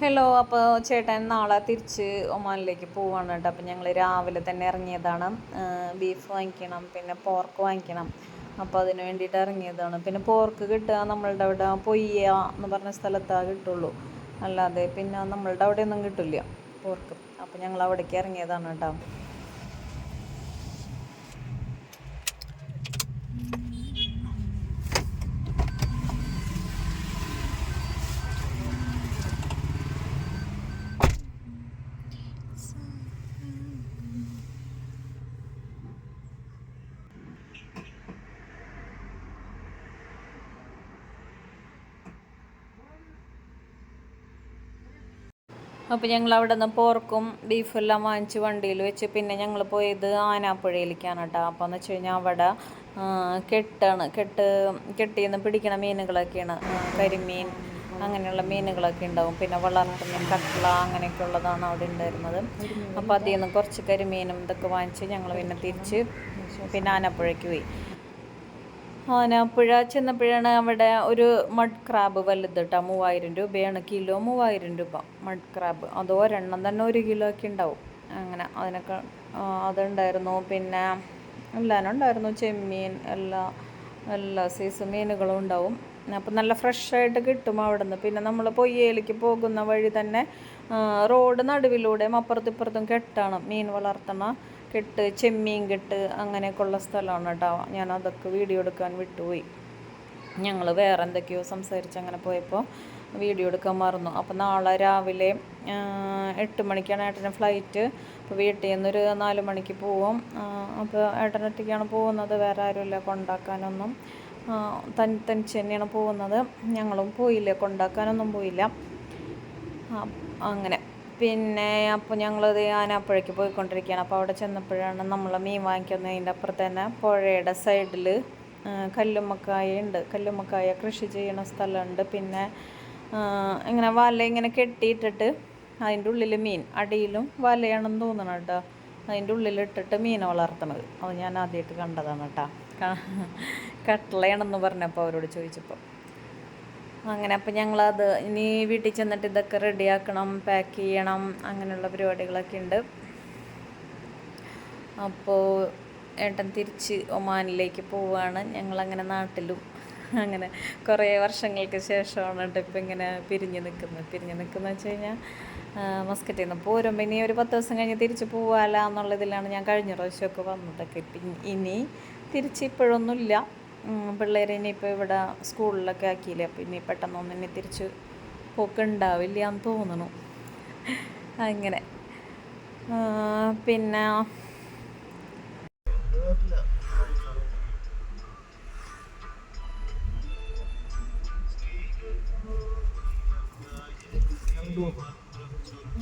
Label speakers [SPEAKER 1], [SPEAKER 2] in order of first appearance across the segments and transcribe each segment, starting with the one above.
[SPEAKER 1] Hello, അപ്പോൾ ചേട്ടൻ നാളെ തിരിച്ച് ഒമാനിലേക്ക് പോവാണ് കേട്ടോ. അപ്പോൾ ഞങ്ങൾ രാവിലെ തന്നെ ഇറങ്ങിയതാണ്. ബീഫ് വാങ്ങിക്കണം, പിന്നെ പോർക്ക് വാങ്ങിക്കണം. അപ്പോൾ അതിന് വേണ്ടിയിട്ട് ഇറങ്ങിയതാണ്. പിന്നെ പോർക്ക് കിട്ടുക നമ്മളുടെ അവിടെ പൊയ്യ എന്ന് പറഞ്ഞ സ്ഥലത്താണ് കിട്ടുള്ളൂ, അല്ലാതെ പിന്നെ നമ്മളുടെ അവിടെയൊന്നും കിട്ടില്ല പോർക്ക്. അപ്പോൾ ഞങ്ങൾ അവിടേക്ക് ഇറങ്ങിയതാണ് കേട്ടോ. അപ്പോൾ ഞങ്ങൾ അവിടെ നിന്ന് പോർക്കും ബീഫും എല്ലാം വാങ്ങിച്ച് വണ്ടിയിൽ വെച്ച് പിന്നെ ഞങ്ങൾ പോയത് ആനാപ്പുഴയിലേക്കാണ് കേട്ടോ. അപ്പോൾ എന്ന് വെച്ച് കഴിഞ്ഞാൽ അവിടെ കെട്ടിന്ന് പിടിക്കണ മീനുകളൊക്കെയാണ്. കരിമീൻ അങ്ങനെയുള്ള മീനുകളൊക്കെ ഉണ്ടാവും. പിന്നെ വളർത്തുമീൻ, കട്ട്ള അങ്ങനെയൊക്കെ ഉള്ളതാണ് അവിടെ ഉണ്ടായിരുന്നത്. അപ്പോൾ അതിൽ നിന്ന് കുറച്ച് കരിമീനും ഇതൊക്കെ വാങ്ങിച്ച് ഞങ്ങൾ പിന്നെ തിരിച്ച് പിന്നെ ആനാപ്പുഴയ്ക്ക് പോയി. ആനാപ്പുഴ ചെന്നപ്പോഴാണ് അവിടെ ഒരു മഡ് ക്രാബ് വലുത് കേട്ടോ. 3000 രൂപയാണ് കിലോ. 3000 രൂപ മഡ് ക്രാബ്. അത് ഒരെണ്ണം തന്നെ 1 കിലോ ഒക്കെ ഉണ്ടാവും. അങ്ങനെ അതിനൊക്കെ അതുണ്ടായിരുന്നു. പിന്നെ എല്ലാവരും ഉണ്ടായിരുന്നു. ചെമ്മീൻ, എല്ലാ സൈസ് മീനുകളും ഉണ്ടാവും. അപ്പം നല്ല ഫ്രഷായിട്ട് കിട്ടും അവിടെ നിന്ന്. പിന്നെ നമ്മൾ പൊയ്യയിലേക്ക് പോകുന്ന വഴി തന്നെ റോഡ് നടുവിലൂടെയും അപ്പുറത്തും കെട്ടാണ്, മീൻ വളർത്തണ കെട്ട്, ചെമ്മീൻ കെട്ട് അങ്ങനെയൊക്കെ ഉള്ള സ്ഥലമാണ് കേട്ടോ. ഞാൻ അതൊക്കെ വീഡിയോ എടുക്കാൻ വിട്ടുപോയി. ഞങ്ങൾ വേറെ എന്തൊക്കെയോ സംസാരിച്ച് അങ്ങനെ പോയപ്പോൾ വീഡിയോ എടുക്കാൻ മറന്നു. അപ്പോൾ നാളെ രാവിലെ 8 മണിക്കാണ് ഏട്ടന് ഫ്ലൈറ്റ്. അപ്പോൾ വീട്ടിൽ നിന്നൊരു 4 മണിക്ക് പോവും. അപ്പോൾ ഏട്ടനൊറ്റയ്ക്കാണ് പോകുന്നത്, വേറെ ആരുമില്ല കൊണ്ടാക്കാനൊന്നും. തനിച്ച് തന്നെയാണ് പോകുന്നത്. ഞങ്ങളും പോയില്ല, കൊണ്ടാക്കാനൊന്നും പോയില്ല. അങ്ങനെ പിന്നെ അപ്പോൾ ഞങ്ങളത് ആനാപ്പുഴയ്ക്ക് പോയിക്കൊണ്ടിരിക്കുകയാണ്. അപ്പോൾ അവിടെ ചെന്നപ്പോഴാണ് നമ്മൾ മീൻ വാങ്ങിക്കുന്നതിൻ്റെ അപ്പുറത്ത് തന്നെ പുഴയുടെ സൈഡിൽ കല്ലുമ്മക്കായ കൃഷി ചെയ്യണ സ്ഥലമുണ്ട്. പിന്നെ ഇങ്ങനെ വല ഇങ്ങനെ കെട്ടിയിട്ടിട്ട് അതിൻ്റെ ഉള്ളിൽ മീൻ, അടിയിലും വലയാണെന്ന് തോന്നണം കേട്ടോ. അതിൻ്റെ ഉള്ളിലിട്ടിട്ട് മീൻ വളർത്തണത് അത് ഞാൻ ആദ്യമായിട്ട് കണ്ടതാണ് കേട്ടോ. കട്ട്ളയാണെന്ന് പറഞ്ഞപ്പോൾ അവരോട് ചോദിച്ചപ്പോൾ അങ്ങനെ. അപ്പം ഞങ്ങളത് ഇനി വീട്ടിൽ ചെന്നിട്ട് ഇതൊക്കെ റെഡിയാക്കണം, പാക്ക് ചെയ്യണം, അങ്ങനെയുള്ള പരിപാടികളൊക്കെ ഉണ്ട്. അപ്പോൾ ഏട്ടൻ തിരിച്ച് ഒമാനിലേക്ക് പോവുകയാണ്. ഞങ്ങളങ്ങനെ നാട്ടിലും അങ്ങനെ കുറേ വർഷങ്ങൾക്ക് ശേഷമാണ് കേട്ടോ ഇപ്പം ഇങ്ങനെ പിരിഞ്ഞ് നിൽക്കുന്നത് വെച്ച് കഴിഞ്ഞാൽ മസ്കറ്റിൽ നിന്ന് പോരുമ്പോൾ ഇനി ഒരു 10 ദിവസം കഴിഞ്ഞ് തിരിച്ച് പോവാല എന്നുള്ളതിലാണ് ഞാൻ കഴിഞ്ഞ പ്രാവശ്യമൊക്കെ വന്നതൊക്കെ. ഇനി തിരിച്ച് ഇപ്പോഴൊന്നുമില്ല. പിള്ളേരെ ഇനിയിപ്പോൾ ഇവിടെ സ്കൂളിലൊക്കെ ആക്കിയില്ലേ. അപ്പോൾ ഇനി പെട്ടെന്നൊന്നും ഇനി തിരിച്ച് പോക്കുണ്ടാവില്ല എന്ന് തോന്നുന്നു. അങ്ങനെ പിന്നെ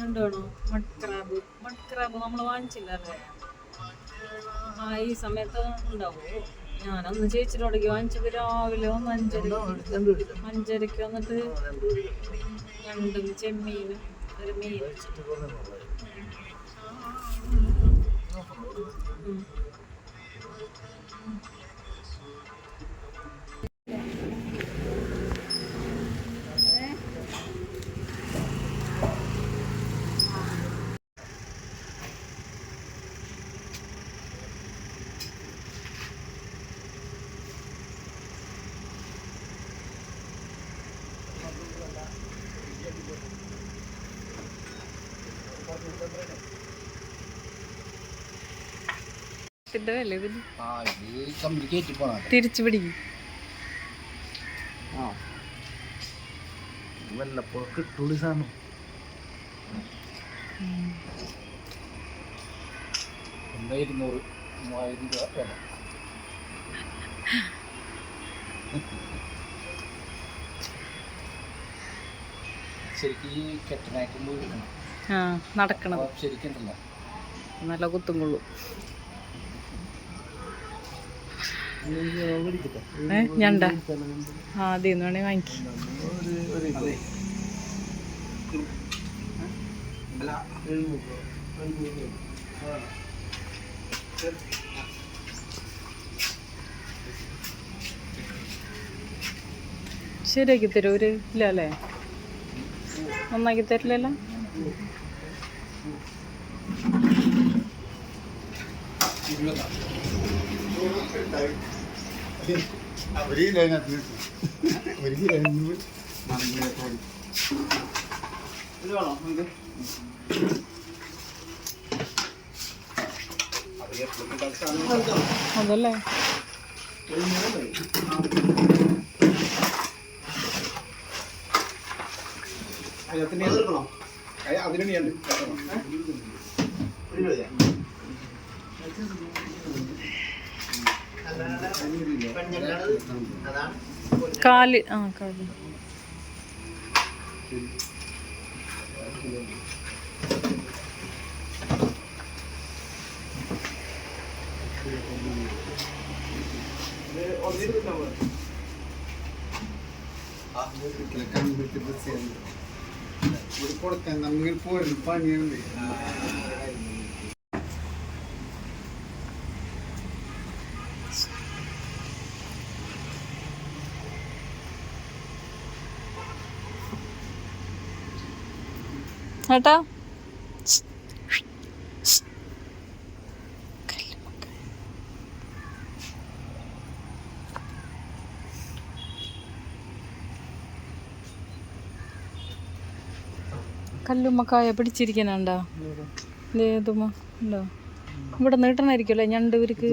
[SPEAKER 1] ഉണ്ടോണോ മഡ് ക്രാബ് നമ്മൾ വാങ്ങിച്ചില്ലല്ലേ? ഈ സമയത്ത് ഉണ്ടാവുമോ? ഞാനന്ന് ചേച്ചിയോടേക്ക് വാങ്ങിച്ചത് രാവിലെ 5:30 വന്നിട്ട് രണ്ടും ചെമ്മീനും ഒരു മീൻ തിരിച്ചു പിടിക്കും. നടക്കണം ശരിക്കും നല്ല കുത്തും കൊള്ളും. ഞണ്ട ആദ്യം വേണേ വാങ്ങിക്കും. ശരിയാക്കി തരൂ ഒരു ഇല്ല അല്ലേ? നന്നാക്കി തരില്ലല്ലോ. അതല്ലേ കാല് കാല്
[SPEAKER 2] പണിയുണ്ട്.
[SPEAKER 1] ഏട്ടാ കല്ലുമ്മക്കായ പിടിച്ചിരിക്കണുണ്ടോ? ഏതുമ്മ ഉണ്ടോ? ഇവിടെ നിന്ന് കിട്ടണായിരിക്കും അല്ലേ ഞണ്ട്? ഇവർക്ക്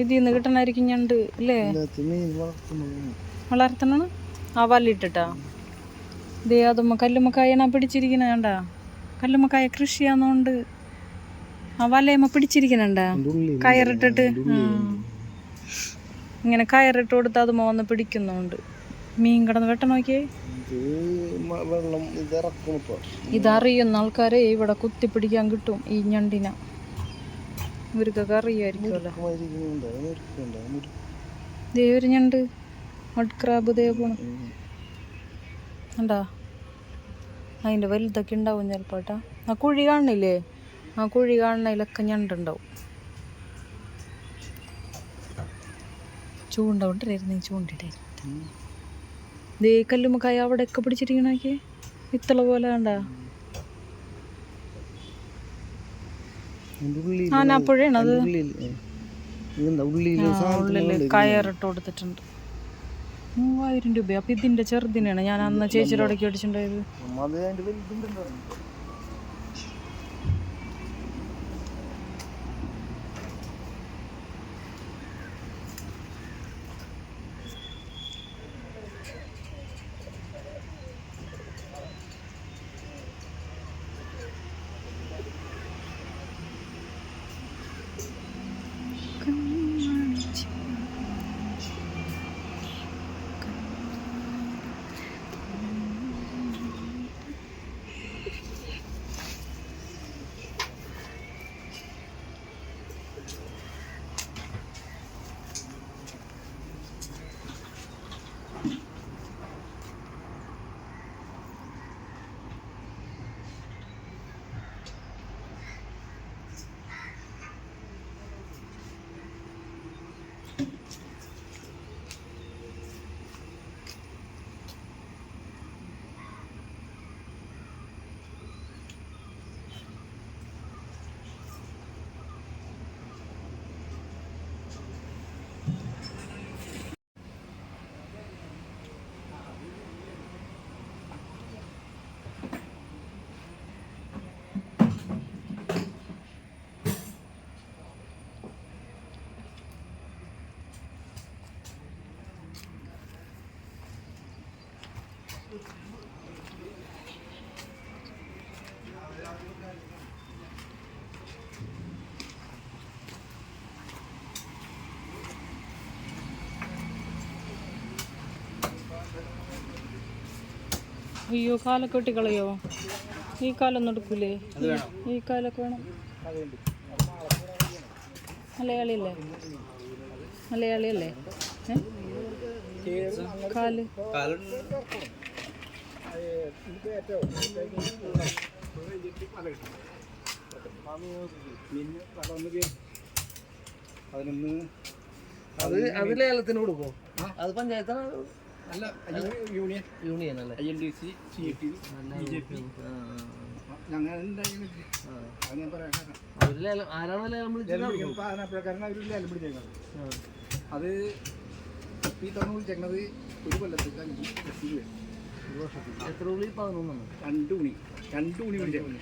[SPEAKER 1] ഇതിൽ നിന്ന് കിട്ടണായിരിക്കും ഞണ്ട് അല്ലേ? വളർത്തണ ആ വല്ലിട്ടിട്ടാ ദേ അതുമ്മ കല്ലുമ്മക്കായണ പിടിച്ചിരിക്കണ കണ്ടാ? കല്ലുമ്മക്കായ കൃഷിയാന്നോണ്ട് ആ വലയമ്മ പിടിച്ചിരിക്കണുണ്ടാ? കയറിട്ടിട്ട് ഇങ്ങനെ കയറിട്ട് കൊടുത്ത് അതുമ്മ വന്ന് പിടിക്കുന്നുണ്ട്. മീൻ കിടന്ന് വെട്ട നോക്കിയേ. ഇതറിയുന്ന ആൾക്കാരെ ഇവിടെ കുത്തിപ്പിടിക്കാൻ കിട്ടും ഈ ഞണ്ടിന. ഇവർക്കൊക്കെ അറിയായിരിക്കുമല്ലോ. ദേ ഒരു ഞണ്ട് മഡ് ക്രാബ് ദേ പോണു കണ്ടാ? അതിൻ്റെ വലുതൊക്കെ ഉണ്ടാവും ചിലപ്പോൾ കേട്ടാ. ആ കുഴി കാണുന്നില്ലേ? ആ കുഴി കാണുന്നതിലൊക്കെ ഞണ്ടുണ്ടാവും. ചൂണ്ടോണ്ടിരുന്നു ചൂണ്ടിട്ടായിരുന്നു. ദേ കല്ലുമ്മക്കായ അവിടെയൊക്കെ പിടിച്ചിരിക്കണോക്കെ ഇത്തള പോലെ കണ്ടാ? ആനാപ്പുഴയാണത്. ഉള്ളില് കയറിട്ട് കൊടുത്തിട്ടുണ്ട്. 3000 രൂപ. അപ്പൊ ഇതിന്റെ ചെറുതിനാണ് ഞാൻ അന്ന് ചേച്ചിയുടെ ഇടയ്ക്ക് അടിച്ചിട്ടുണ്ടായത്. അയ്യോ കാലൊക്കെ വെട്ടിക്കളയോ? ഈ കാലൊന്നും എടുക്കൂലേ? ഈ കാലൊക്കെ വേണം. മലയാളിയല്ലേ? മലയാളിയല്ലേ? കാല്
[SPEAKER 2] അത് ലേലത്തിന് കൊടുക്കോ? അത് പഞ്ചായത്താണ്. അല്ല യൂണിയൻ
[SPEAKER 3] യൂണിയൻ അല്ലേ?
[SPEAKER 2] INDC CET BJP ഞങ്ങൾ ഉണ്ടായിരുന്നു. അത് ഞാൻ പറയാം.
[SPEAKER 3] ആരാണോ ലേലം വിളിച്ചത്?
[SPEAKER 2] പാനപ്പഴക്കാരൻ അവർ ലേലം പിടിച്ചേക്കുന്നത്. അത് ഈ തവണ വിളിച്ചേക്കുന്നത് ഒരു കൊല്ലത്തേക്ക് 5 ലക്ഷം രൂപ.
[SPEAKER 3] ഒരു വർഷത്തിൽ എത്ര ഉള്ളി? 11
[SPEAKER 2] 2 മണി വിളിച്ചേക്കുന്നത്.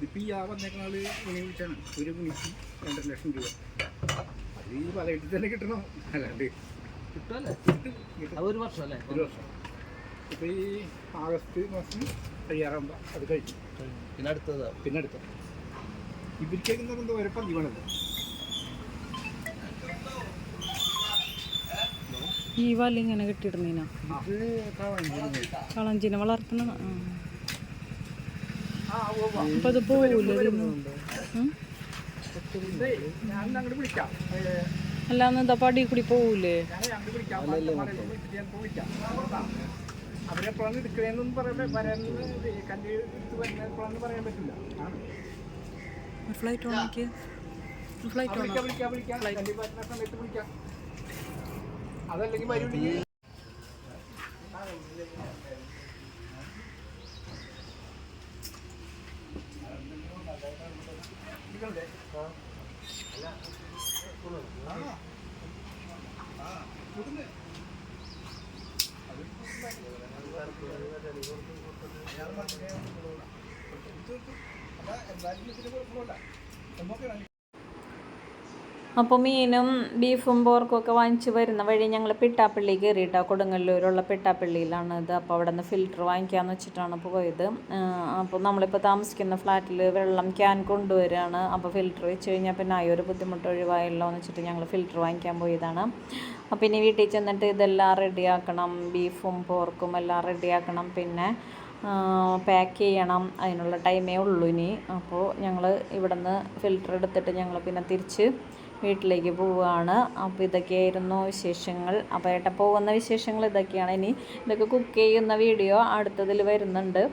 [SPEAKER 2] ഇപ്പം ഈ വന്നേക്കുന്ന ആൾ ഉണി വിളിച്ചാണ്. ഒരു മണിക്ക് 2.5 ലക്ഷം രൂപ. അത് ഈ പലയിടത്തിൽ തന്നെ കിട്ടണം, അല്ലാണ്ട്
[SPEAKER 3] കിട്ടുമല്ലേ? ഒരു വർഷം അല്ലേ?
[SPEAKER 2] ഒരു വർഷം. ഇപ്പം ഈ ആഗസ്റ്റ് മാസം കഴിയാറാകുമ്പോൾ അത് കഴിക്കും.
[SPEAKER 3] പിന്നെ അടുത്ത
[SPEAKER 2] ഇവർക്കേക്കുന്ന എന്തോ വരെ പന്തി വേണമല്ലോ.
[SPEAKER 1] ഈ വല ഇങ്ങനെ കെട്ടിയിടുന്നതിനാ കളഞ്ചിനെ വളർത്തണ. അപ്പം അത് പോവില്ല,
[SPEAKER 2] ഞാൻ അങ്ങോട്ട് വിളിക്കാം.
[SPEAKER 1] അല്ലാന്ന് എന്താ പടി കൂടി പോവൂലേ?
[SPEAKER 2] അവരെപ്പോഴാണ് എടുക്കണേന്നൊന്നും പറയാൻ കല്ല് എടുത്ത് വരുന്ന എപ്പോഴാന്ന് പറയാൻ പറ്റില്ല.
[SPEAKER 1] ഫ്ലൈറ്റ് ഓണാക്കി
[SPEAKER 2] വിളിക്കാം കല്ല് വരുന്ന സമയത്ത് വിളിക്കാം. അതല്ലെങ്കിൽ വരുമെങ്കിൽ
[SPEAKER 1] അപ്പോൾ മീനും ബീഫും പോർക്കും ഒക്കെ വാങ്ങിച്ച് വരുന്ന വഴി ഞങ്ങൾ പിട്ടാപ്പള്ളി കയറിയിട്ടാണ്. കൊടുങ്ങല്ലൂരുള്ള പിട്ടാപ്പള്ളിയിലാണ് ഇത്. അപ്പോൾ അവിടെ നിന്ന് ഫിൽറ്റർ വാങ്ങിക്കാമെന്ന് വെച്ചിട്ടാണ് പോയത്. അപ്പോൾ നമ്മളിപ്പോൾ താമസിക്കുന്ന ഫ്ലാറ്റിൽ വെള്ളം ക്യാൻ കൊണ്ടുവരികയാണ്. അപ്പോൾ ഫിൽറ്റർ വെച്ച് കഴിഞ്ഞാൽ പിന്നെ ആ ഒരു ബുദ്ധിമുട്ട് ഒഴിവായല്ലോ എന്ന് വെച്ചിട്ട് ഞങ്ങൾ ഫിൽറ്റർ വാങ്ങിക്കാൻ പോയതാണ്. അപ്പോൾ ഇനി വീട്ടിൽ ചെന്നിട്ട് ഇതെല്ലാം റെഡിയാക്കണം. ബീഫും പോർക്കും എല്ലാം റെഡിയാക്കണം. പിന്നെ പാക്ക് ചെയ്യണം. അതിനുള്ള ടൈമേ ഉള്ളൂ ഇനി. അപ്പോൾ ഞങ്ങൾ ഇവിടെ നിന്ന് ഫിൽറ്റർ എടുത്തിട്ട് ഞങ്ങൾ പിന്നെ തിരിച്ച് വീട്ടിലേക്ക് പോവുകയാണ്. അപ്പോൾ ഇതൊക്കെയായിരുന്നു വിശേഷങ്ങൾ. അപ്പോൾ ഏട്ടൻ പോകുന്ന വിശേഷങ്ങൾ ഇതൊക്കെയാണ്. ഇനി ഇതൊക്കെ കുക്ക് ചെയ്യുന്ന വീഡിയോ അടുത്തതിൽ വരുന്നുണ്ട്.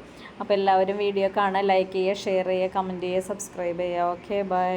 [SPEAKER 1] അപ്പോൾ എല്ലാവരും വീഡിയോ കാണുക, ലൈക്ക് ചെയ്യുക, ഷെയർ ചെയ്യുക, കമൻറ്റ് ചെയ്യുക, സബ്സ്ക്രൈബ് ചെയ്യുക. Okay, by.